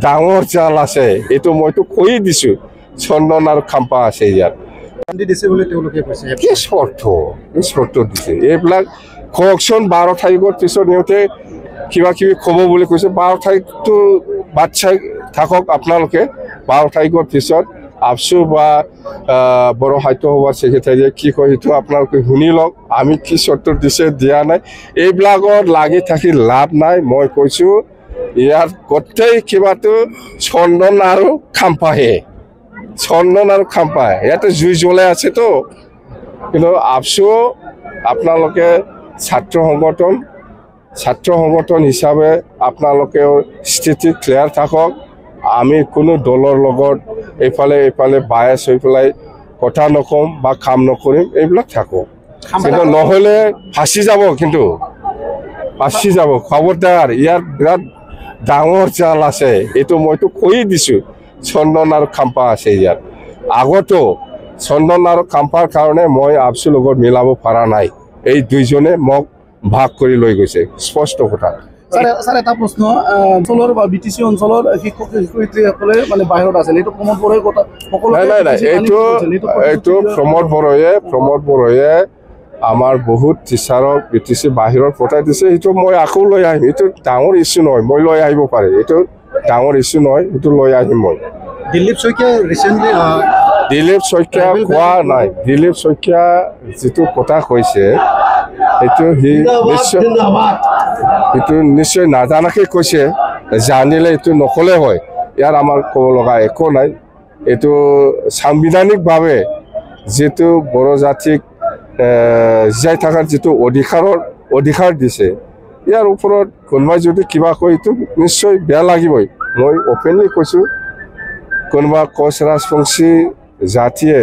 ডাঙৰ জাল আছে এইটো মইতো কৈ দিছো চন্দন আৰু খাম্পা আছে ইয়াত কি স্পৰ্ট দিছে এইবিলাক কওকচোন 12 তাৰিখৰ পিছত সিহঁতে কিবা কিবি ক'ব বুলি কৈছে 12 তাৰিখটো বাদ চাই থাকক আপোনালোকে 12 তাৰিখৰ পিছত আপচু বা বড়ো সাহিত্য সভাৰ ছেক্ৰেটাৰীয়ে কি কয় সেইটো আপোনালোকে শুনি লওক আমি কি চৰ্ত দিছে দিয়া নাই এইবিলাকত লাগি থাকি লাভ নাই মই কৈছোঁ ইয়াৰ গোটেই কিবাটো চন্দন আৰু খাম্পাহে চন্দন আৰু খাম্পা ইয়াতে জুই জ্বলাই আছেতো কিন্তু আপচু আপোনালোকে ছাত্ৰ সংগঠন হিচাপে আপোনালোকেও স্থিতি ক্লিয়াৰ থাকক আমি কোনো দলৰ লগত এইফালে বায়াস হৈ পেলাই কথা নকম বা কাম নকৰিম এইবিলাক থাকক কিন্তু নহ'লে ফাঁচি যাব খবৰদাৰ ইয়াৰ বিৰাট ডাঙৰ জাল আছে এইটো মইতো কৈ দিছো চন্দন আৰু খাম্পা আছে ইয়াত আগতো চন্দন আৰু খাম্পাৰ কাৰণে মই আপচুৰ লগত মিলাব পৰা নাই এই দুইজনে মোক ভাগ কৰি লৈ গৈছে স্পষ্ট কথা স্যাৰ এটা প্ৰশ্ন অঞ্চলেৰ বা বিটিসি অঞ্চলেৰ শিক্ষক শিক্ষয়িত্ৰীসকলে মানে বাহিৰত আছে এইটো প্ৰমোদ বড়োৰ কথা নাই এইটো প্ৰমোদ বড়োয়ে আমাৰ বহুত টিচাৰক বিটিসি বাহিৰত পঠাই দিছে এইটো মই আকৌ লৈ আহিম এইটো ডাঙৰ ইছ্যু নহয় মই লৈ আহিব পাৰে এইটো ডাঙৰ ইছ্যু নহয় এইটো লৈ আহিম মই দিলীপ শইকীয়া ৰিসেন্টলি কোৱা নাই দিলীপ শইকীয়া যিটো কথা কৈছে এইটো নিশ্চয় নাজানাকে কৈছে জানিলে এইটো নকলে হয় ইয়াৰ আমাৰ ক'ব লগা একো নাই এইটো সাংবিধানিকভাৱে যিটো বড়ো জাতিক জীয়াই থকাৰ যিটো অধিকাৰ দিছে ইয়াৰ ওপৰত কোনোবাই যদি কিবা কয় এইটো নিশ্চয় বেয়া লাগিবই মই অপেনলি কৈছোঁ কোনোবা কোচ ৰাজবংশী জাতিয়ে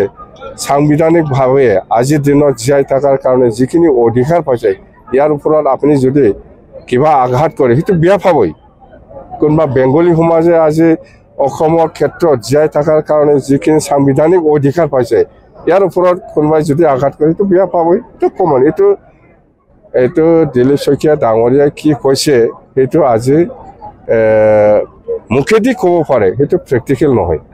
সাংবিধানিকভাৱে আজিৰ দিনত জীয়াই থকাৰ কাৰণে যিখিনি অধিকাৰ পাইছে ইয়াৰ ওপৰত আপুনি যদি কিবা আঘাত কৰে সেইটো বেয়া পাবই কোনোবা বেংগলী সমাজে আজি অসমৰ ক্ষেত্ৰত জীয়াই থকাৰ কাৰণে যিখিনি সাংবিধানিক অধিকাৰ পাইছে ইয়াৰ ওপৰত কোনোবাই যদি আঘাত কৰে সেইটো বেয়া পাবই এইটো কমন এইটো দিলীপ শইকীয়া ডাঙৰীয়াই কি কৈছে সেইটো আজি মুখেদি ক'ব পাৰে সেইটো প্ৰেক্টিকেল নহয়